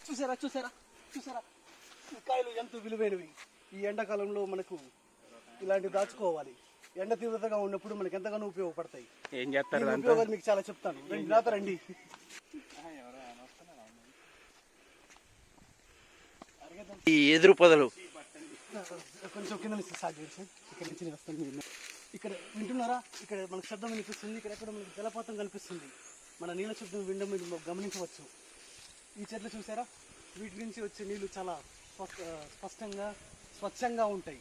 చూసారా చూసారా చూసారా ఈ కాయలు ఎంత విలువైనవి. ఈ ఎండాకాలంలో మనకు ఇలాంటివి దాచుకోవాలి. ఎండ తీవ్రతగా ఉన్నప్పుడు మనకు ఎంతగానో ఉపయోగపడతాయి. ఏం చేస్తారు ఉపయోగాలు మీకు చాలా చెప్తాను. నాతో రండి. ఈ ఎదురు పొదలు కొంచెం కింద నుంచి స్టార్ట్ చేసి ఇక్కడ నుంచి వస్తాను. ఇక్కడ వింటున్నారా? ఇక్కడ మనకు శబ్దం వినిపిస్తుంది. ఇక్కడ మనకు జలపాతం కనిపిస్తుంది. మన నీళ్ళ శబ్దం వినడం మీరు గమనించవచ్చు. ఈ చెట్లు చూసారా? వీటి నుంచి వచ్చే నీళ్లు చాలా స్పష్టంగా స్వచ్ఛంగా ఉంటాయి.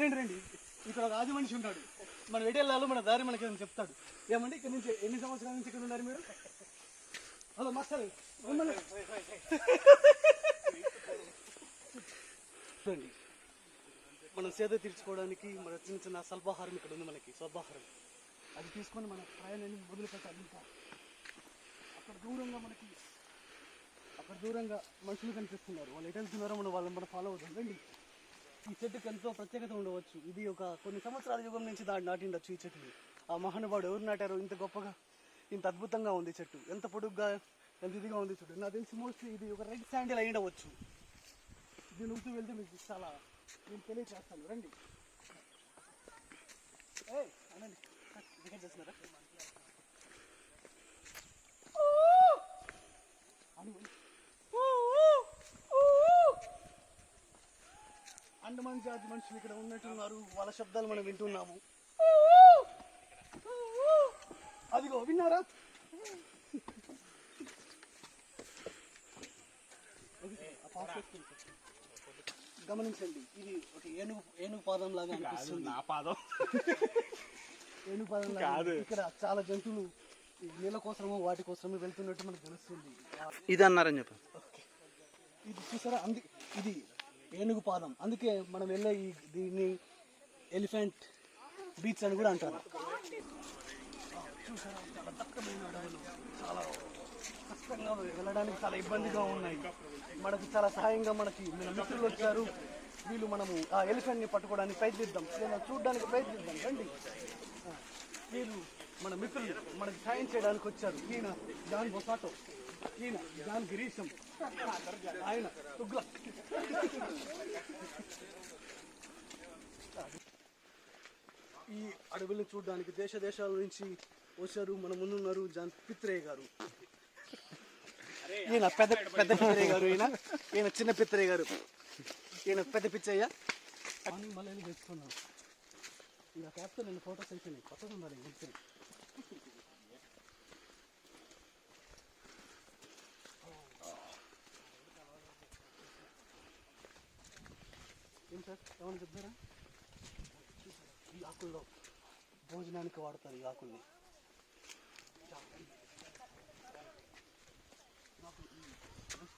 రండి రండి. ఇక్కడ ఒక ఆది మనిషి ఉంటాడు. మన వెడెళ్ళాలో మన దారి మనకి ఏమైనా చెప్తాడు. ఏమండి ఇక్కడ నుంచి ఎన్ని సంవత్సరాల నుంచి ఇక్కడ ఉన్నారు మీరు? హలో మాస్టర్ చూడండి, మనం సేద తీర్చుకోవడానికి మన చిన్న చిన్న స్వల్పాహారం ఇక్కడ ఉంది. మనకి స్వల్పాహారం అది తీసుకొని మన ప్రయాణాన్ని మొదలు పెట్టాలి. ఇంకా అక్కడ దూరంగా మనుషులు కనిపిస్తున్నారు. వాళ్ళు ఎటు వెళ్తున్నారో వాళ్ళని ఫాలో అవుతాం. రండి. ఈ చెట్టుకి ఎంతో ప్రత్యేకత ఉండవచ్చు. ఇది ఒక కొన్ని సంవత్సరాల యుగం నుంచి నాటిండొచ్చు ఈ చెట్టుని. ఆ మహానుభావుడు ఎవరు నాటారో ఇంత గొప్పగా ఇంత అద్భుతంగా ఉంది చెట్టు. ఎంత పొడుగ్గా ఎంత ఇదిగా ఉంది చూడు. నాకు తెలిసి మోస్ట్లీ ఇది ఒక రెడ్ శాండిల్ అయి ఉండవచ్చు. దీని ఊస్తూ వెళ్తే మీకు చాలా నేను తెలియచేస్తాను. రండి. అనండి రికార్డ్ చేస్తున్నారా? అండమాన్ జాతి మనుషులు ఇక్కడ ఉన్నట్టున్నారు. వాళ్ళ శబ్దాలు మనం వింటున్నాము. అదిగో విన్నారా? గమనించండి, ఇది ఒక ఏనుగు పాదం లాగా అనిపిస్తుంది. ఏనుగు పాదం లాగా. ఇక్కడ చాలా జంతువులు నీళ్ళ కోసమో వాటి కోసమో వెళ్తున్నట్టు మనకు తెలుస్తుంది. ఇది అన్నారని చెప్పి ఇది చూసారా? ఇది ఏనుగు పాదం. అందుకే మనం వెళ్ళే దీన్ని ఎలిఫెంట్ బీచ్ అని కూడా అంటారు. చూసారా? చాలా దట్టమైన అడవులు, చాలా కష్టంగా వెళ్ళడానికి చాలా ఇబ్బందిగా ఉన్నాయి. మనకు చాలా సహాయంగా మన మిత్రులు వచ్చారు. వీళ్ళు మనము ఆ ఎలిఫెంట్ ని పట్టుకోవడానికి ప్రయత్నిద్దాం, లేదా చూడడానికి ప్రయత్నిద్దాం. రండి. వీళ్ళు మన మిత్రులు మనకు సాయం చేయడానికి వచ్చారు. ఈయన జాన్ బొసాటో, ఈయన జాన్ గిరీశం, ఆయన తుగ్లక్. ఈ అడవుల్ని చూడడానికి దేశాల నుంచి వచ్చారు. మన ముందున్నారు జాన్ పిత్రేయ గారు. ఈయన పెద్ద పిత్రేయ గారు. ఈయన చిన్న పిత్రేయ గారు. ఈయన పెద్ద పిచ్చయ్య. మళ్ళీ తెచ్చుకున్నాను. ఇంకా క్యాప్తో నేను ఫోటోస్ అయిపోయినాయి. కొత్తగా ఉండాలి. ఏం సార్ ఏమన్నా చెప్తారా? ఈ ఆకుల్లో భోజనానికి వాడతారు. ఈ ఆకుల్ని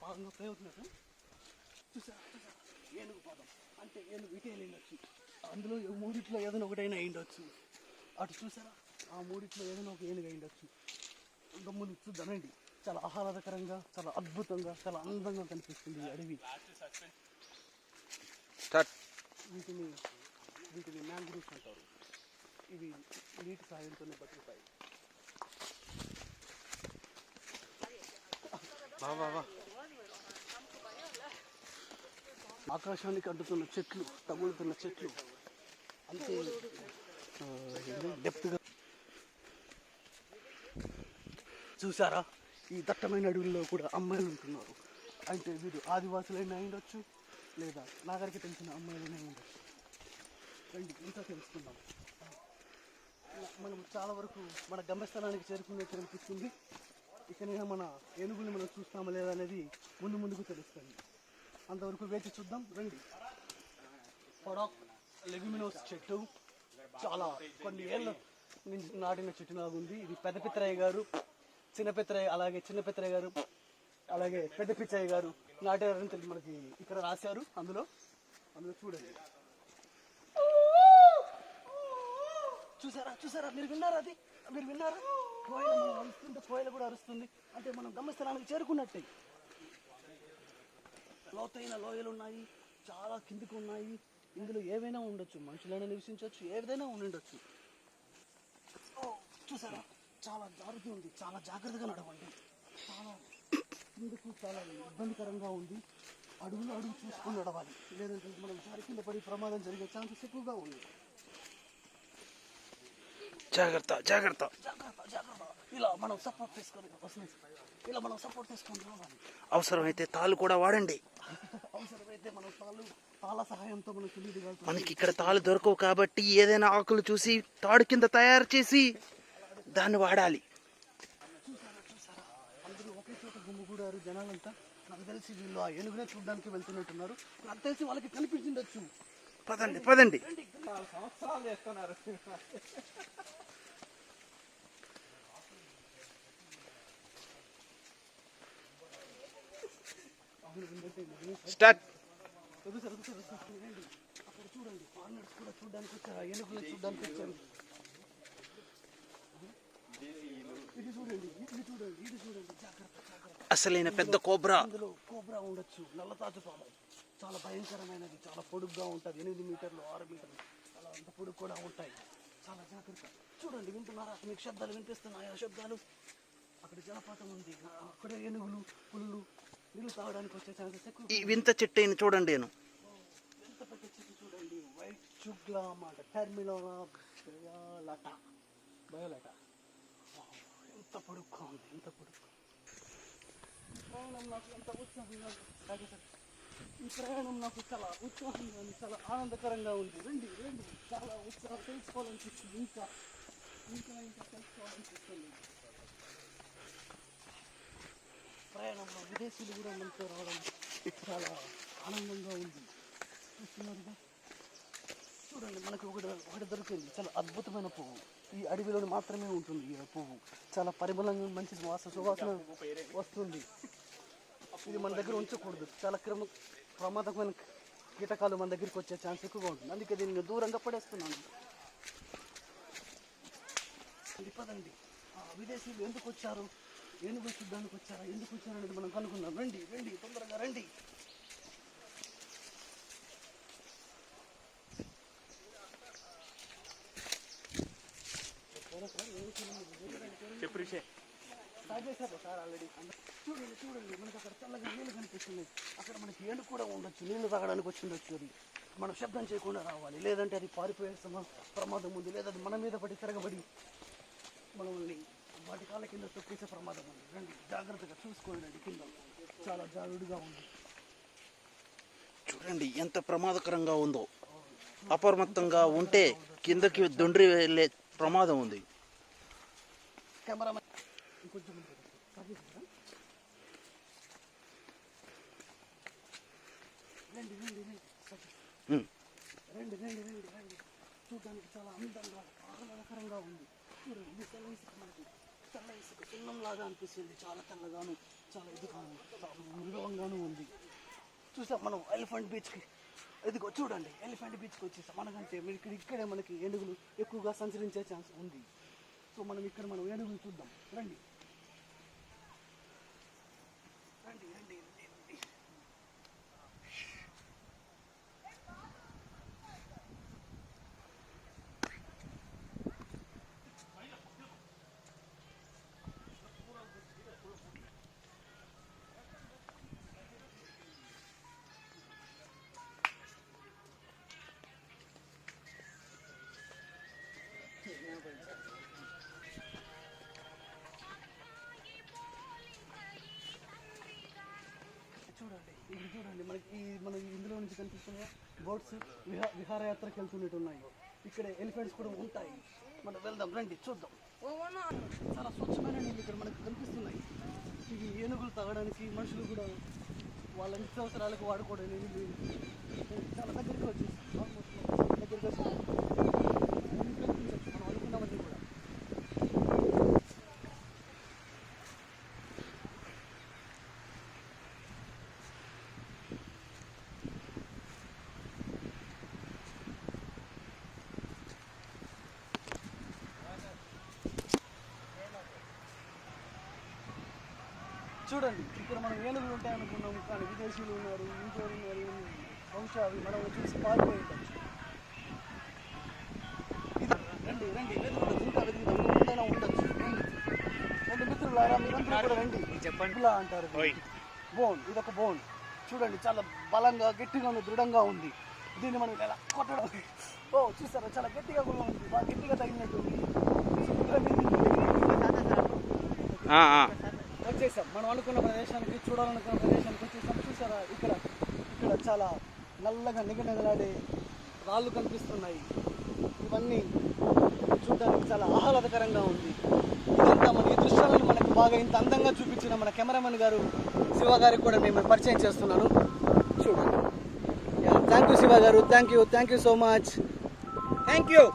పాదంగా ప్లే అవుతున్నట్టు చూసారా? ఏనుగు పాదం అంటే ఏనుగు ఇటే వెళ్ళొచ్చు. అందులో మూడిట్లో ఏదైనా ఒకటైనా అయిండొచ్చు. అటు చూసారా? ఆ మూడిట్లో ఏదైనా ఒక ఏనుగు అయిండొచ్చు. ఇంకా ముందు చూద్దామండి. చాలా ఆహ్లాదకరంగా, చాలా అద్భుతంగా, చాలా అందంగా కనిపిస్తుంది ఈ అడవి. వీటిని మ్యాంగ్రూవ్స్ అంటారు. ఇవి నీటి సాయంతోనే బతుకుతాయి. ఆకాశానికి అడ్డుతున్న చెట్లు, తగులుతున్న చెట్లు అంతే డెప్త్గా. చూసారా? ఈ దట్టమైన అడవుల్లో కూడా అమ్మాయిలు ఉంటున్నారు. అంటే వీరు ఆదివాసులైనా అయిండొచ్చు, లేదా నాగరికి తెలిసిన అమ్మాయిలైనా అయిండొచ్చు. రండి ఇంకా తెలుసుకుందాం. మనం చాలా వరకు మన గమ్యస్థానానికి చేరుకున్నట్టు అనిపిస్తుంది. ఇకనైనా మన ఏనుగుని మనం చూస్తామా లేదా అనేది ముందుకు తెలుస్తుంది. అంతవరకు వేచి చూద్దాం. రండి. పొడాక్ లెగ్యుమినోస్ చెట్టు చాలా కొన్ని ఏళ్ళ నుంచి నాటిన చెట్టులాగా ఉంది. ఇది పెద్ద పిత్రయ్య గారు, చిన్న పిత్రయ్య గారు, అలాగే పెద్ద పిచ్చయ్య గారు నాటారని తెలిసి మనకి ఇక్కడ రాశారు. అందులో చూడండి. చూసారా? మీరు విన్నారా? కోయిల మనం అరుస్తుంటే కోయిల కూడా అరుస్తుంది. అంటే మనం గమ్యస్థానానికి చేరుకున్నట్టే. లోతైన లోయలు ఉన్నాయి, చాలా కిందికి ఉన్నాయి. ఇందులో ఏవైనా ఉండొచ్చు, మనుషులైనా నివసించవచ్చు, ఏదైనా ఉండొచ్చు. చూసారా? చాలా జారుతుంది, చాలా జాగ్రత్తగా నడవండి. చాలా కిందకు చాలా ఇబ్బందికరంగా ఉంది. అడుగులు అడుగు చూసుకొని నడవాలి, లేదంటే మనం జారి కింద పడి ప్రమాదం జరిగే ఛాన్సెస్ ఎక్కువగా ఉంది. జాగ్రత్త జాగ్రత్త. జాగ్రత్త జాగ్రత్త. ఇలా మనం సపోర్ట్ తీసుకొని రావాలి. అవసరమైతే తాళ్ళు కూడా వాడండి. అవసరమైతే మనం తాళ్ళ సహాయంతో మనం కిందికి దిగాలి. మనకి ఇక్కడ తాళ్ళు దొరకవు కాబట్టి ఏదైనా ఆకులు చూసి తాడు కింద తయారు చేసి దాన్ని వాడాలి. చూసారా అందరూ ఒకే చోట గుమ్మిగూడారు జనాలంతా. నాకు తెలిసి వీళ్ళు ఆ ఏనుగునే చూడడానికి వెళ్తున్నట్టున్నారు. నాకు తెలిసి వాళ్ళకి కనిపించిండొచ్చు. పదండి పదండి. సంవత్సరాలు చేస్తున్నారు. స్టార్ట్. అక్కడ చూడండి, ఫారినర్స్ కూడా చూడడానికి వచ్చారు, ఏనుగులు చూడడానికి వచ్చారు. ఇది చూడండి, ఇది చూడండి, ఇది చూడండి. జాగ్రత్త జాగ్రత్త. అసలైన పెద్ద కోబ్రా. ఇందులో కోబ్రా ఉండొచ్చు. నల్ల తాజుపాము చాలా భయంకరమైనది, చాలా పొడుగ్గా ఉంటుంది. 8 మీటర్లు 6 మీటర్లు అలా అంత పొడుగు కూడా ఉంటాయి. చాలా జాగ్రత్త. చూడండి, వింటున్నారా? మీకు శబ్దాలు వినిపిస్తున్నాయా? శబ్దాలు. అక్కడ జలపాతం ఉంది, అక్కడ ఏనుగులు పులులు నీళ్ళు తాగడానికి వచ్చే ఛాన్సెస్ ఎక్కువ. ఈ వింత చెట్టుని చూడండి. నేను ఎంత పెద్ద చెట్టు చూడండి. వైట్ చుగ్లా మాట టర్మిలోనా బయోలాటా. ఎంత పొడుగ్గా ఉంది, ఎంత పొడుగు. ప్రయాణం నాకు ఎంత ఉత్సాహంగా, ఈ ప్రయాణం నాకు చాలా ఉత్సాహంగా, చాలా ఆనందకరంగా ఉంది. రండి రండి. చాలా ఉత్సాహం తెలుసుకోవాలనిపిస్తుంది. ఇంకా ఇంకా ఇంకా తెలుసుకోవాలనిపిస్తుంది. ప్రయాణంలో విదేశీయులు కూడా మనతో రావడం చాలా ఆనందంగా ఉంది. చూస్తున్నారుగా, చూడండి. మనకి ఒకటి దొరికింది, చాలా అద్భుతమైన పువ్వు. ఈ అడవిలోని మాత్రమే ఉంటుంది ఈ పువ్వు. చాలా పరిమళంగా మంచి సువాసన వస్తుంది. ఇది మన దగ్గర ఉంచకూడదు. చాలా ప్రమాదకమైన కీటకాలు మన దగ్గరికి వచ్చే ఛాన్స్ ఎక్కువగా ఉంటుంది. అందుకే దీన్ని దూరంగా పడేస్తున్నాను. ఇది పదండి. విదేశీయులు ఎందుకు వచ్చారు, ఏనుగు చూడ్డానికి వచ్చారా, ఎందుకు వచ్చారు అనేది మనం కనుక్కుందాం. రండి రండి, తొందరగా రండి. సార్ ఆల్రెడీ చూడండి చూడండి, మనకి అక్కడ చల్లగా నీళ్ళు కనిపిస్తున్నాయి. అక్కడ మనకి ఏనుగు కూడా ఉండొచ్చు, నీళ్లు తాగడానికి వచ్చిండొచ్చు. అది మనం శబ్దం చేయకుండా రావాలి, లేదంటే అది పారిపోయే ప్రమాదం ఉంది. లేదా అది మన మీద పడి తిరగబడి మనల్ని వాటి కాళ్ళ కింద తొక్కేసే ప్రమాదం ఉంది. రండి, జాగ్రత్తగా చూసుకోండి. కింద చాలా జాగ్రత్తగా ఉంది. చూడండి ఎంత ప్రమాదకరంగా ఉందో. అప్రమత్తంగా ఉంటే కిందకి దొండ్రి వెళ్ళే ప్రమాదం ఉంది. కెమెరా ఇంకొంచెం రండి రండి రండి రండి రండి రండి రండి. చూడడానికి చాలా అందంగా ఆహ్లాదకరంగా ఉంది. చూడండి, ఇది తెల్ల ఇసుక, మనకి తెల్ల ఇసుక సున్నంలాగా అనిపిస్తుంది. చాలా తెల్లగాను, చాలా ఇదిగాను, చాలా మృదువంగాను ఉంది. చూసాం మనం ఎలిఫెంట్ బీచ్కి. ఇదిగో చూడండి, ఎలిఫెంట్ బీచ్కి వచ్చేసాం. మనకంటే ఇక్కడే మనకి ఏనుగులు ఎక్కువగా సంచరించే ఛాన్స్ ఉంది. సో మనం ఇక్కడ ఏనుగులు చూద్దాం. రండి రండి రండి రండి రండి. చూడండి, ఇక్కడ చూడండి, మన ఇందులో నుంచి కనిపిస్తున్న బోట్స్ విహారయాత్రకి వెళ్తున్నట్టు ఉన్నాయి. ఇక్కడ ఎలిఫెంట్స్ కూడా ఉంటాయి. మనం వెళ్దాం, రండి చూద్దాం. చాలా స్వచ్ఛమైన నీళ్ళు ఇక్కడ మనకు కనిపిస్తున్నాయి. ఇవి ఏనుగులు తాగడానికి, మనుషులు కూడా వాళ్ళ నిత్యావసరాలకు వాడుకోవడానికి నీళ్ళు చాలా దగ్గరికి వచ్చేసి ఆల్మోస్ట్ దగ్గరికి వచ్చి మనం అనుకున్నామని కూడా. చూడండి, ఇక్కడ మనం ఏనుగులు ఉంటాయనుకున్నాము, కానీ విదేశీయులు ఉన్నారు, ఇంకోరు ఉన్నారు. బహుశా అవి మనం చూసి పారిపోయి ఉండొచ్చు. రండి రండి, వెతుకుతాం, ఇంకా వెతుకుతాం, ఉండొచ్చు. చూసారా మీరందరూ కూడా రండి. చెప్పండి ఇలా అంటారు. బోన్, ఇదొక బోన్ చూడండి, చాలా బలంగా గట్టిగా ఉంది, దృఢంగా ఉంది. దీన్ని మనం ఇలా కొట్టడం, ఓ చూసారా చాలా గట్టిగా కూడా ఉంది, బాగా గట్టిగా తగినట్టుంది. వచ్చేసాం మనం అనుకున్న ప్రదేశానికి, చూడాలనుకున్న ప్రదేశానికి వచ్చేసాం. చూసారా ఇక్కడ చాలా నల్లగా నిగనగలాడే రాళ్ళు కనిపిస్తున్నాయి. ఇవన్నీ చూడడానికి చాలా ఆహ్లాదకరంగా ఉంది. ఇదంతా మన ఈ దృశ్యాలను మనకు బాగా ఇంత అందంగా చూపించిన మన కెమెరామెన్ గారు శివ గారికి కూడా నేను పరిచయం చేస్తున్నాను. చూడండి. థ్యాంక్ యూ శివ గారు, thank you so much. Thank you.